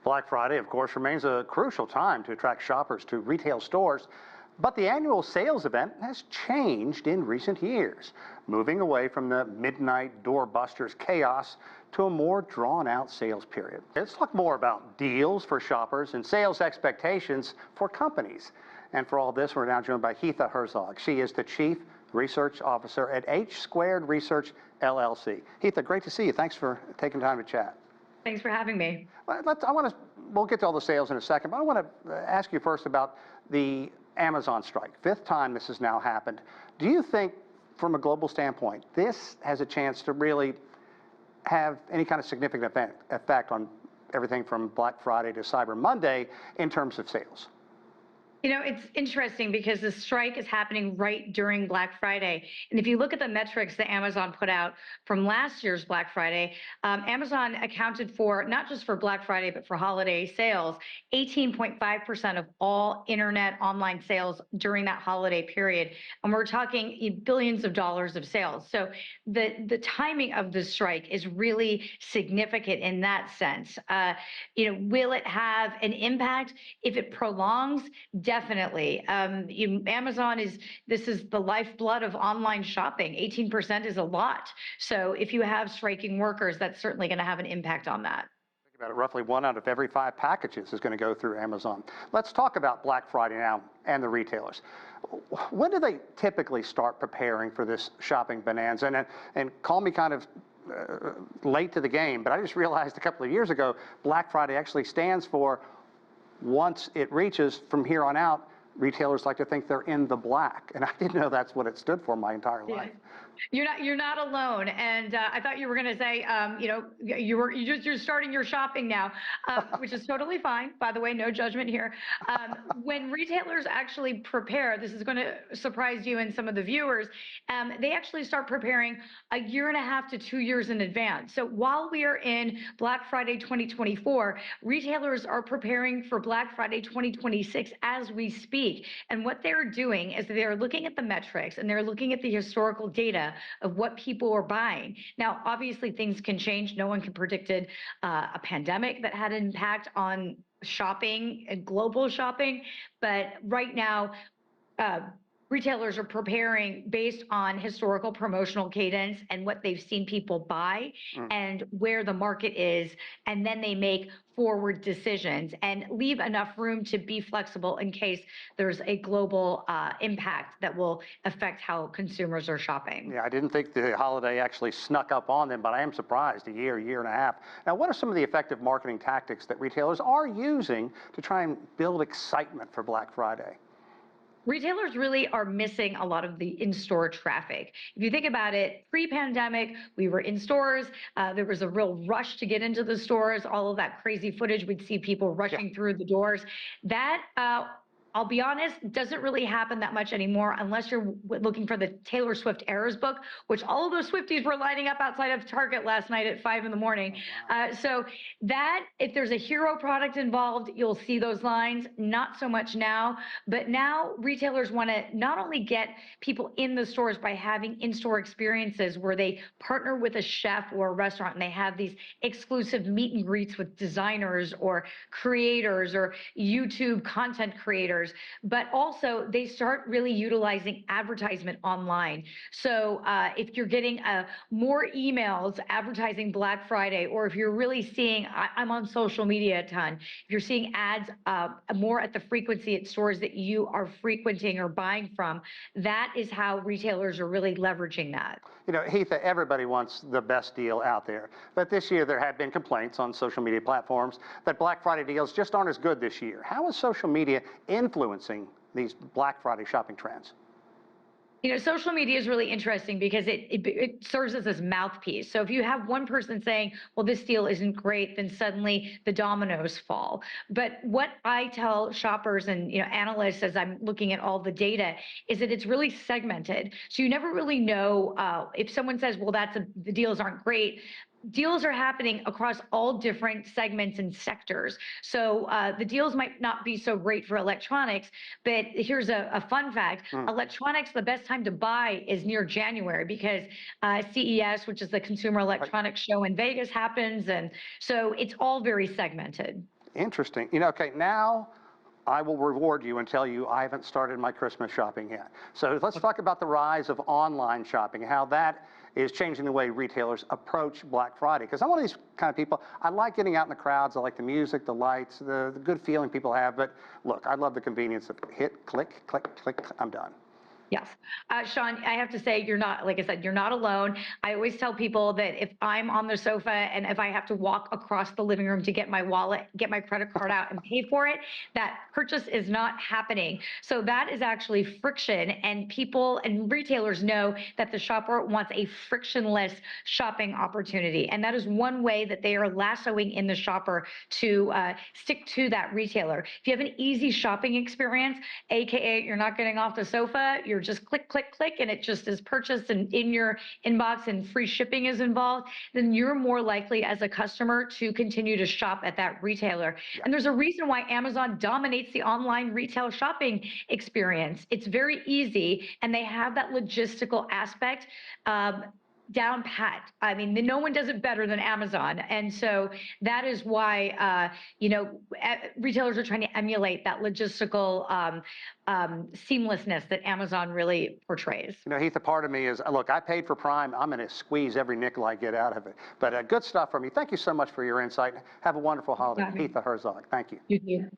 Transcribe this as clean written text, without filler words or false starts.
Black Friday, of course, remains a crucial time to attract shoppers to retail stores, but the annual sales event has changed in recent years, moving away from the midnight doorbusters chaos to a more drawn-out sales period. Let's talk more about deals for shoppers and sales expectations for companies. And for all this, we're now joined by Hitha Herzog. She is the Chief Research Officer at H Squared Research LLC. Hitha, great to see you. Thanks for taking time to chat. Thanks for having me. We'll get to all the sales in a second, but I want to ask you first about the Amazon strike. Fifth time this has now happened. Do you think, from a global standpoint, this has a chance to really have any kind of significant effect on everything from Black Friday to Cyber Monday in terms of sales? You know, it's interesting because the strike is happening right during Black Friday. And if you look at the metrics that Amazon put out from last year's Black Friday, Amazon accounted for, not just for Black Friday, but for holiday sales, 18.5% of all internet online sales during that holiday period. And we're talking billions of dollars of sales. So the timing of the strike is really significant in that sense. Will it have an impact if it prolongs? Definitely. Amazon this is the lifeblood of online shopping. 18% is a lot. So if you have striking workers, that's certainly going to have an impact on that. Think about it, roughly 1 out of every 5 packages is going to go through Amazon. Let's talk about Black Friday now and the retailers. When do they typically start preparing for this shopping bonanza? And call me kind of late to the game, but I just realized a couple of years ago, Black Friday actually stands for, once it reaches from here on out, retailers like to think they're in the black, and I didn't know that's what it stood for my entire life. You're not alone, and I thought you were going to say, you're starting your shopping now, which is totally fine. By the way, no judgment here. When retailers actually prepare, this is going to surprise you and some of the viewers. They actually start preparing a 1.5 to 2 years in advance. So while we are in Black Friday 2024, retailers are preparing for Black Friday 2026 as we speak. And what they're doing is they're looking at the metrics and they're looking at the historical data of what people are buying. Now, obviously, things can change. No one can predict a pandemic that had an impact on shopping and global shopping. But right now, retailers are preparing based on historical promotional cadence and what they've seen people buy and where the market is. And then they make forward decisions and leave enough room to be flexible in case there's a global impact that will affect how consumers are shopping. Yeah, I didn't think the holiday actually snuck up on them, but I am surprised, a year and a half. Now, what are some of the effective marketing tactics that retailers are using to try and build excitement for Black Friday? Retailers really are missing a lot of the in-store traffic. If you think about it, pre-pandemic, we were in stores. There was a real rush to get into the stores. All of that crazy footage, we'd see people rushing through the doors. That, I'll be honest, doesn't really happen that much anymore unless you're looking for the Taylor Swift Eras book, which all of those Swifties were lining up outside of Target last night at 5 in the morning. So that, if there's a hero product involved, you'll see those lines. Not so much now, but now retailers want to not only get people in the stores by having in-store experiences where they partner with a chef or a restaurant and they have these exclusive meet and greets with designers or creators or YouTube content creators, but also they start really utilizing advertisement online. So if you're getting more emails advertising Black Friday, or if you're really seeing, I'm on social media a ton, if you're seeing ads more at the frequency at stores that you are frequenting or buying from, that is how retailers are really leveraging that. You know, Hitha, everybody wants the best deal out there. But this year there have been complaints on social media platforms that Black Friday deals just aren't as good this year. How is social media influencing these Black Friday shopping trends? You know, social media is really interesting because it serves as this mouthpiece. So if you have one person saying, well, this deal isn't great, then suddenly the dominoes fall. But what I tell shoppers and analysts as I'm looking at all the data is that it's really segmented. So you never really know if someone says, well, the deals aren't great. Deals are happening across all different segments and sectors. So the deals might not be so great for electronics, but here's a fun fact. Electronics, the best time to buy is near January because CES, which is the Consumer Electronics Show in Vegas, happens. And so it's all very segmented. Interesting. You know, okay, now I will reward you and tell you I haven't started my Christmas shopping yet. So let's talk about the rise of online shopping, how that is changing the way retailers approach Black Friday. Because I'm one of these kind of people, I like getting out in the crowds, I like the music, the lights, the good feeling people have, but look, I love the convenience of hit, click, click, click, I'm done. Yes. Sean, I have to say, you're not, like I said, you're not alone. I always tell people that if I'm on the sofa and if I have to walk across the living room to get my wallet, get my credit card out and pay for it, that purchase is not happening. So that is actually friction. And people and retailers know that the shopper wants a frictionless shopping opportunity. And that is one way that they are lassoing in the shopper to stick to that retailer. If you have an easy shopping experience, AKA you're not getting off the sofa, you're just click, click, click, and it just is purchased and in your inbox and free shipping is involved, then you're more likely as a customer to continue to shop at that retailer. Yeah. And there's a reason why Amazon dominates the online retail shopping experience. It's very easy, and they have that logistical aspect down pat. I mean, no one does it better than Amazon. And so that is why, retailers are trying to emulate that logistical seamlessness that Amazon really portrays. You know, Hitha, part of me is, look, I paid for Prime. I'm going to squeeze every nickel I get out of it. But good stuff from you. Thank you so much for your insight. Have a wonderful holiday. Hitha Herzog, thank you. You too.